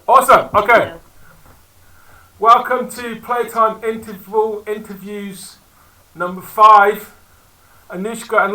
Awesome. Okay. Yeah. Welcome to Playtime Interval Interviews number 5. Anoushka and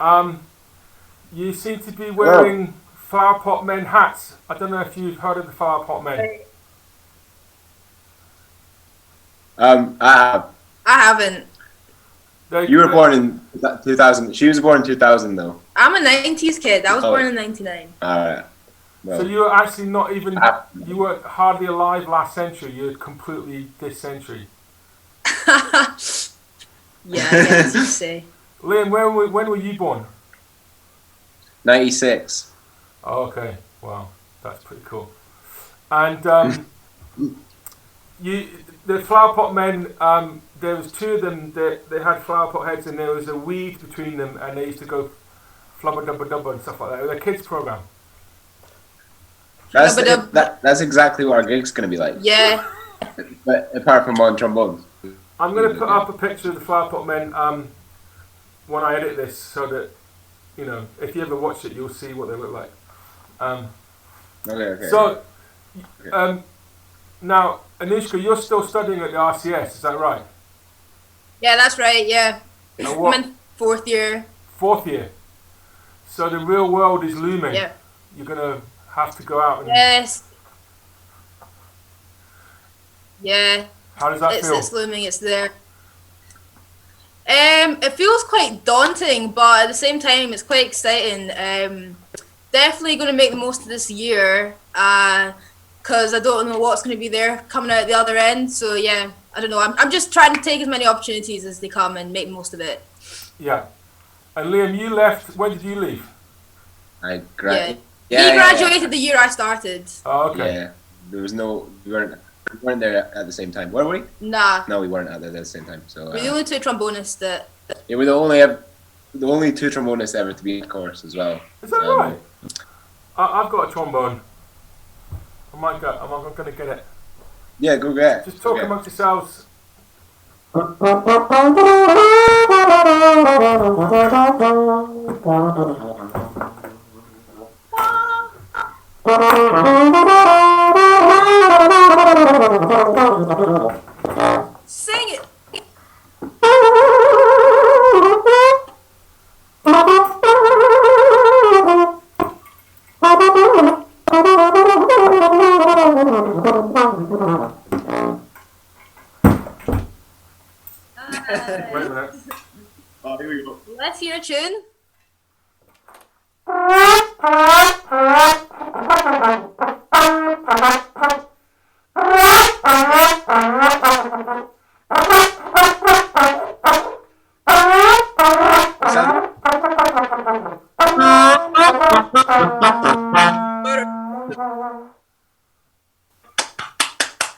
Liam. You seem to be Hello. wearing Flowerpot men hats. I don't know if you've heard of the Flowerpot men. I have. I haven't. You were born in 2000. She was born in 2000, though. I'm a 90s kid. I was Oh. born in 99. All right. So you were actually not even. Ah. You were hardly alive last century. You're completely this century. Yeah, I guess you say. Liam, when were you born? 96. Oh, okay. Wow, that's pretty cool. And the Flowerpot men. There was two of them. They had flowerpot heads, and there was a weed between them, and they used to go flubber dubber dubber and stuff like that. It was a kids program. That's exactly what our gig's gonna be like. Yeah. But apart from on trombones. I'm going to put up a picture of the Flowerpot men when I edit this, so that if you ever watch it, you'll see what they look like. Okay. So, now, Anoushka, you're still studying at the RCS, is that right? Yeah, that's right, yeah. And I'm what? in 4th year. 4th year. So the real world is looming. Yeah. You're going to have to go out and... Yes. Yeah. How does that feel? It's looming, it's there. It feels quite daunting, but at the same time, it's quite exciting. Definitely going to make the most of this year, because I don't know what's going to be there coming out the other end. So yeah, I don't know. I'm just trying to take as many opportunities as they come and make the most of it. Yeah. And Liam, you left. When did you leave? I He graduated the year I started. Oh, okay. Yeah. There was no. We weren't there at the same time, were we? Nah. No, we weren't there at the same time. So. We're the only two trombonists that. Yeah, we're the only two trombonists ever to be in the course as well. Is that right? I've got a trombone. I'm going to get it. Yeah, go get it. Just talk amongst yourselves. Sing it! Wait a minute. Oh, here we go. Let's hear a tune.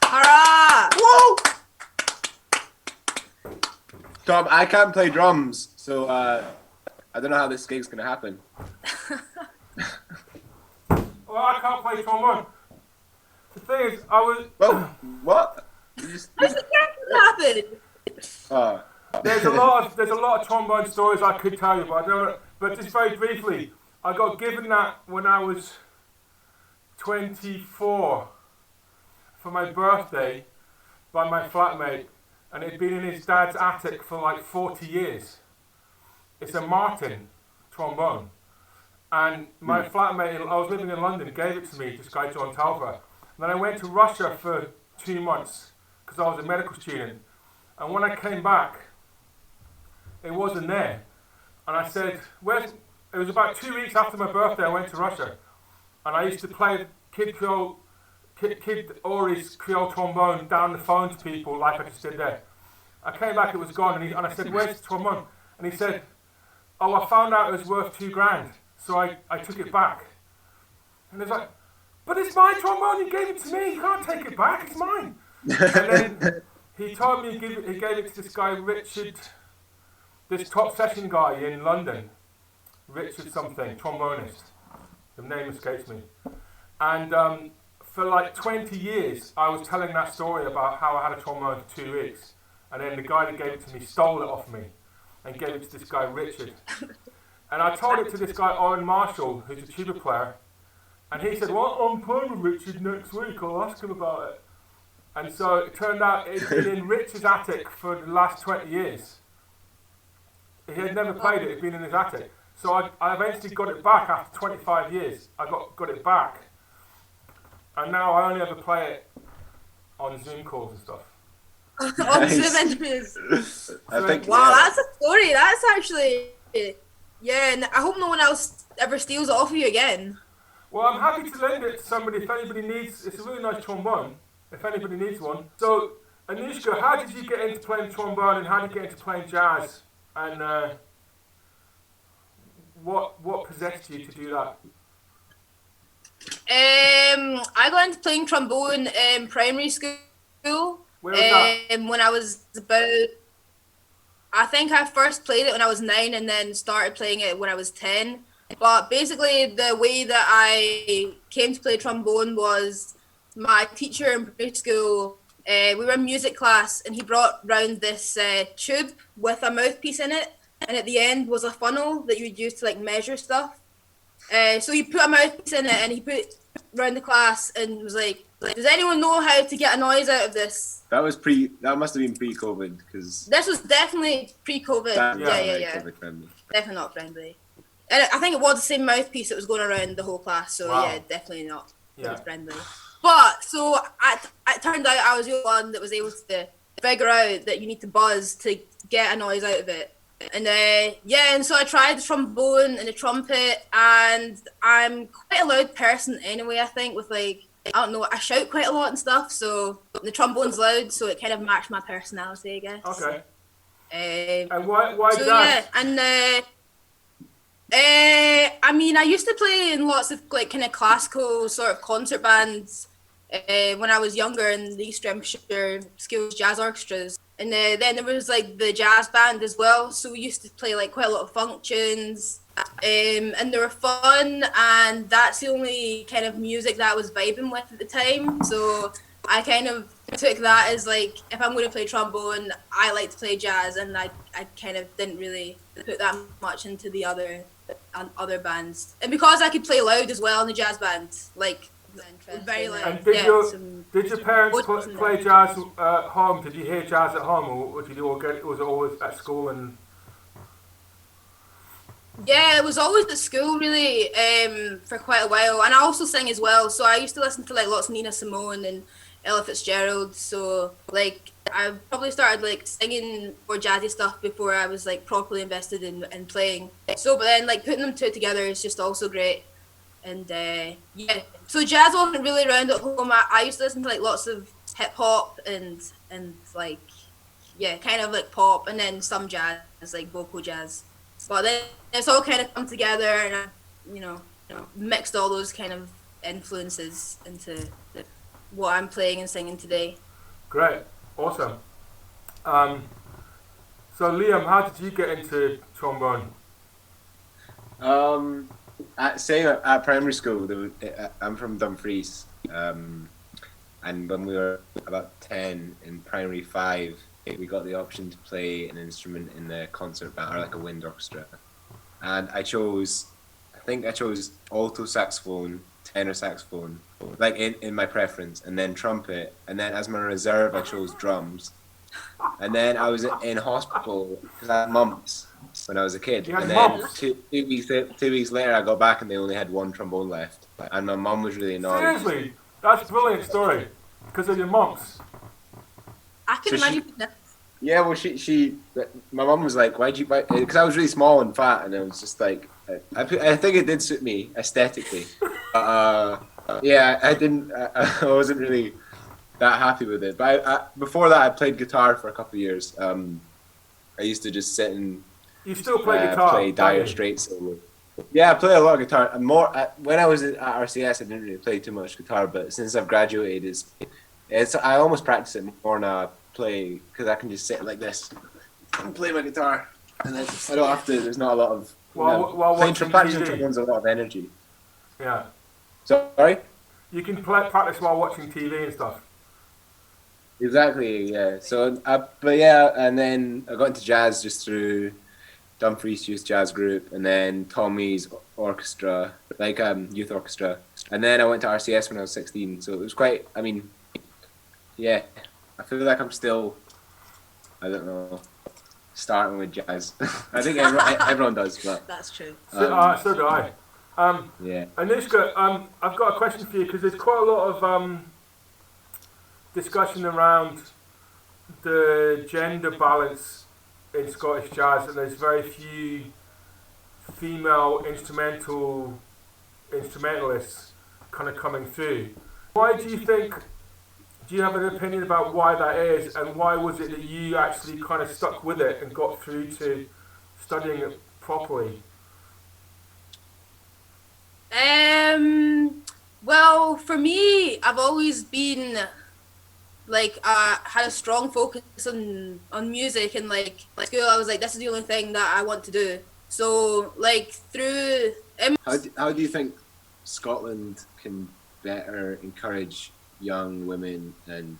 Hurrah! Whoa! Tom, I can't play drums, so I don't know how this gig's gonna happen. Well, I can't play trombone. The thing is, I was... Whoa! What? How's it happen? There's a lot of trombone stories I could tell you, but I don't. But just very briefly, I got given that when I was 24 for my birthday by my flatmate, and it'd been in his dad's attic for like 40 years. It's a Martin trombone, and my flatmate, I was living in London, gave it to me, this guy John Talbot. And then I went to Russia for 2 months because I was a medical student, and when I came back, it wasn't there. And I said, it was about 2 weeks after my birthday I went to Russia. And I used to play Kid Ori's Creole trombone down the phone to people like I just did there. I came back, it was gone, and I said, where's the trombone? And he said, oh, I found out it was worth $2,000, so I took it back. And he was like, but it's my trombone, you gave it to me, you can't take it back, it's mine. And then he told me he gave it to this guy, Richard, this top session guy in London, Richard something, trombonist. The name escapes me. And for like 20 years, I was telling that story about how I had a trombone for 2 weeks. And then the guy that gave it to me stole it off me and gave it to this guy, Richard. And I told it to this guy, Owen Marshall, who's a tuba player. And he said, well, I'm playing with Richard next week, I'll ask him about it. And so it turned out it'd been in Rich's attic for the last 20 years. He had never played it, it'd been in his attic. So I eventually got it back after 25 years. I got it back. And now I only ever play it on Zoom calls and stuff. On Zoom interviews. That's a story. That's actually... Yeah, and I hope no one else ever steals it off of you again. Well, I'm happy to lend it to somebody if anybody needs. It's a really nice trombone, if anybody needs one. So, Anoushka, how did you get into playing trombone and how did you get into playing jazz? And what possessed you to do that? I got into playing trombone in primary school. Where was that? When I was about... I think I first played it when I was 9 and then started playing it when I was 10. But basically the way that I came to play trombone was my teacher in primary school, we were in music class and he brought round this tube with a mouthpiece in it, and at the end was a funnel that you would use to like measure stuff. So he put a mouthpiece in it and he put it round the class and was like, does anyone know how to get a noise out of this? That must have been pre-COVID, because This was definitely pre-COVID. Yeah. COVID friendly. Definitely not friendly. And I think it was the same mouthpiece that was going around the whole class, so Wow. yeah, definitely not friendly. But, so, it turned out I was the one that was able to figure out that you need to buzz to get a noise out of it. And and so I tried the trombone and the trumpet, and I'm quite a loud person anyway, I think, with like, I don't know, I shout quite a lot and stuff, so the trombone's loud, so it kind of matched my personality, I guess. Okay. And why so jazz? yeah, and I mean, I used to play in lots of like kind of classical sort of concert bands when I was younger in the East Hampshire Schools Jazz Orchestras. And then there was like the jazz band as well, so we used to play like quite a lot of functions. And they were fun, and that's the only kind of music that I was vibing with at the time. So I kind of took that as like, if I'm going to play trombone, I like to play jazz, and I kind of didn't really put that much into the other bands. And because I could play loud as well in the jazz band, like very loud. And did your parents play jazz at home? Did you hear jazz at home, or did you all was it always at school? And yeah, it was always at school really, for quite a while. And I also sing as well, so I used to listen to like lots of Nina Simone and Ella Fitzgerald. So like I probably started like singing more jazzy stuff before I was like properly invested in playing. So but then like putting them two together is just also great. And yeah, so jazz wasn't really around at home. I used to listen to like lots of hip hop and like kind of like pop, and then some jazz, like vocal jazz. But then it's all kind of come together, and I, mixed all those kind of influences into what I'm playing and singing today. great, awesome. So Liam, how did you get into trombone? At primary school, I'm from Dumfries, and when we were about 10 in primary 5, we got the option to play an instrument in the concert band, or like a wind orchestra, and I chose alto saxophone, tenor saxophone, like in my preference, and then trumpet, and then as my reserve I chose drums, and then I was in hospital because I had mumps when I was a kid, You had and then mumps? 2 weeks later I got back and they only had one trombone left, and my mum was really annoyed. Seriously, that's a brilliant story. Because of your mumps. I can So imagine that. Yeah, well, my mum was like, "Why'd you buy?" Because I was really small and fat, and it was just like, I think it did suit me aesthetically. Yeah, I wasn't really that happy with it. But before that, I played guitar for a couple of years. I used to just sit and You still play guitar? play Dire Straits solo. Yeah, I play a lot of guitar. And when I was at RCS, I didn't really play too much guitar. But since I've graduated, I almost practice it more now. I play because I can just sit like this and play my guitar, and then I don't have to. There's not a lot of While playing watching practicing TV. trombone's a lot of energy. Yeah. Sorry. You can practice while watching TV and stuff. Exactly. Yeah. So, but yeah, and then I got into jazz just through Dumfries Youth Jazz Group, and then Tommy's orchestra, like youth orchestra. And then I went to RCS when I was 16, so it was quite. I mean, yeah, I feel like I'm still, I don't know, starting with jazz. I think everyone does, but That's true. So do I. yeah. Anoushka, I've got a question for you because there's quite a lot of discussion around the gender balance in Scottish jazz, and there's very few female instrumentalists kind of coming through. Why do you think? Do you have an opinion about why that is, and why was it that you actually kind of stuck with it and got through to studying it properly? Well, for me, I've always been like had a strong focus on music, and like school I was like, this is the only thing that I want to do. So like through How do you think Scotland can better encourage young women and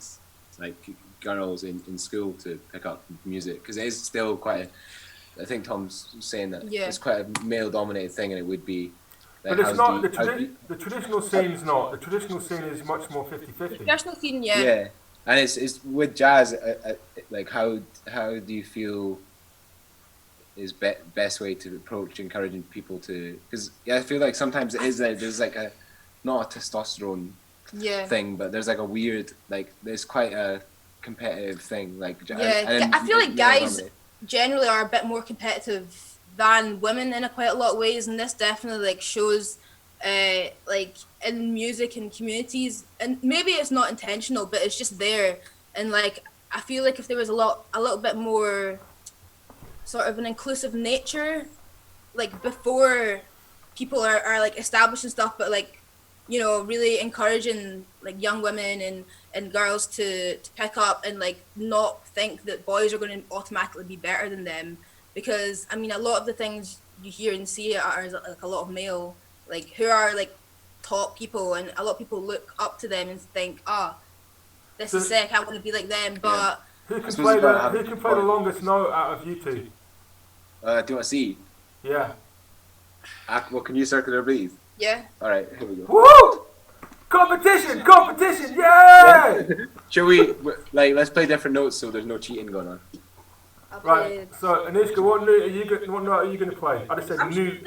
like girls in school to pick up music? Because it is still quite I think Tom's saying that it's quite a male dominated thing, and it would be. But it's not, the traditional scene's not. The traditional scene is much more 50-50. Traditional scene, Yeah, and it's with jazz, like how do you feel is best way to approach encouraging people to, because I feel like sometimes it is there's like a, not a testosterone thing, but there's like a weird, like there's quite a competitive thing, like and I feel like guys generally are a bit more competitive than women in quite a lot of ways, and this definitely like shows like in music and communities, and maybe it's not intentional, but it's just there. And like I feel like if there was a little bit more sort of an inclusive nature, like before people are like establishing stuff, but like, you know, really encouraging like young women and girls to pick up and like not think that boys are going to automatically be better than them. Because I mean, a lot of the things you hear and see are like a lot of male, like who are like top people, and a lot of people look up to them and think, this is sick, I want to be like them. But who can play the longest note out of you two? Do you want to see? Yeah. Well, can you circular breathe? Yeah. All right, here we go. Woo! Competition! Yeah! Should we let's play different notes so there's no cheating going on? Right, so Anoushka, what note are you going to play? I just said note.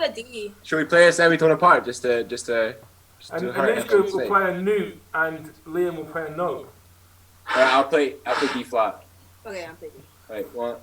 Should we play a semitone apart just to and Anoushka will play a note and Liam will play a note. Alright, I'll play B flat. Okay, I'm thinking. Right, 1.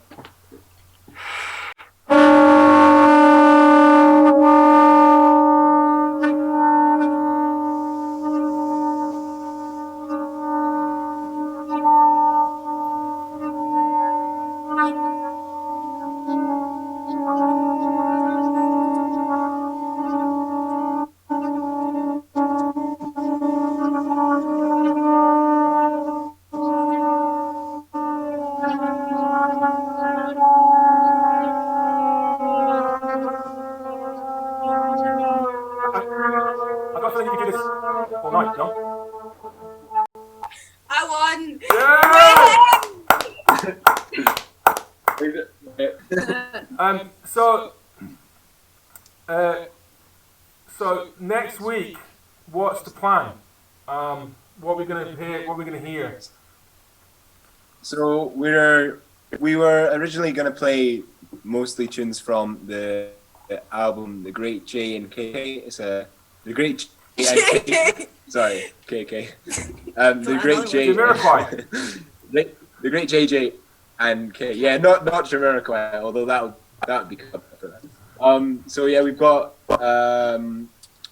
So next week, what's the plan? What are we gonna hear? So we were originally gonna play mostly tunes from the album The Great J and K. It's the Great J and K. Sorry, KK. The Great J. The Great JJ and K. Yeah, not Jamiroquai, although that would be good for that. So yeah, we've got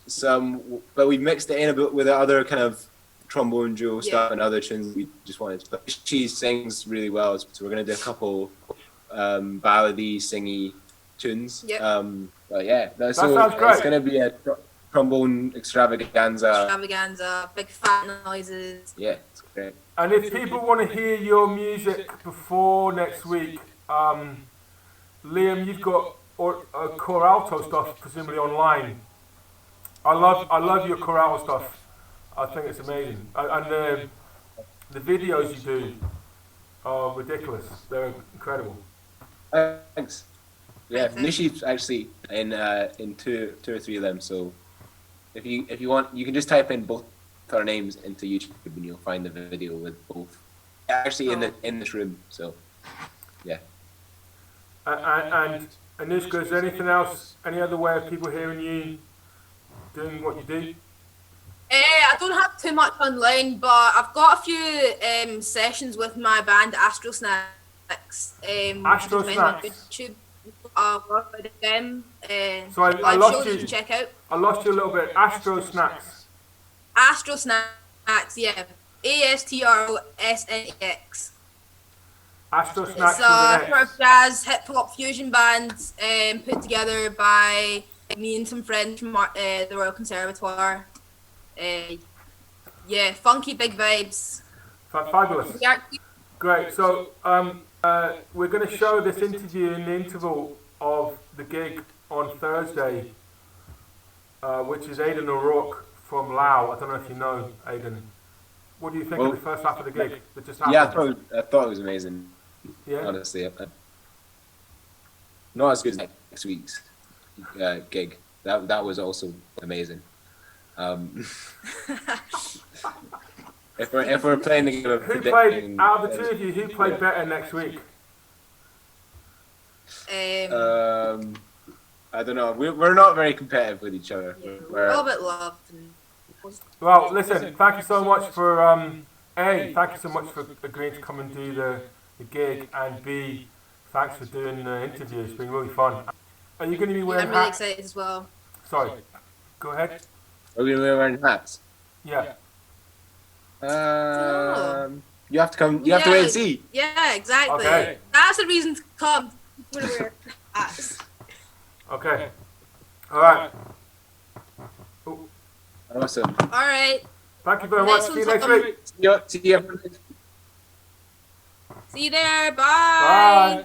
some, but we mixed it in a bit with the other kind of trombone duo stuff and other tunes we just wanted to play. She sings really well, so we're gonna do a couple ballady, singy tunes. But yeah, that sounds great. It's gonna be a trombone extravaganza, big fat noises. Yeah, it's great. And if people want to hear your music before next week, Liam, you've got choralto stuff presumably online. I love your chorale stuff. I think it's amazing, and the videos you do are ridiculous. They're incredible. Thanks. Yeah, Noushy's actually in two or three of them. So if you want, you can just type in both our names into YouTube and you'll find the video with both. Actually, in this room. So, yeah. And Anoushka, is there anything else? Any other way of people hearing you doing what you do? I don't have too much online, but I've got a few sessions with my band Astro Snacks. Astro Snacks. YouTube. Work with them. So I live lost shows you. to check out. I lost you a little bit. Astro Snacks. Astro Snacks, yeah. ASTROSNEX. Astro Snacks. It's a sort of jazz hip hop fusion band put together by me and some friends from the Royal Conservatoire. Yeah, funky big vibes. Fabulous. Great. So we're going to show this interview in the interval of the gig on Thursday, which is Aidan O'Rourke from Lao. I don't know if you know Aidan. What do you think of the first half of the gig that just happened? Yeah, I thought it was amazing. Yeah. Honestly, not as good as next week's gig. That was also amazing. If we're playing the game of who played out of the two of you? Who played better next week? I don't know. We're not very competitive with each other. Yeah, we're all a bit loved. Well, listen. Thank you so much for thank you so much for agreeing to come and do the gig, and B, thanks for doing the interview. It's been really fun. Are you going to be wearing I'm really hats? excited as well. Sorry. Go ahead. Are we going to be wearing hats? Yeah. You have to come. You have to wait and see. Yeah, exactly. Okay. That's the reason to come. We're gonna wear hats. Okay. All right. Oh, Awesome. All right. thank you very much. Next See you one's next on. week. See you. See you there. Bye. Bye.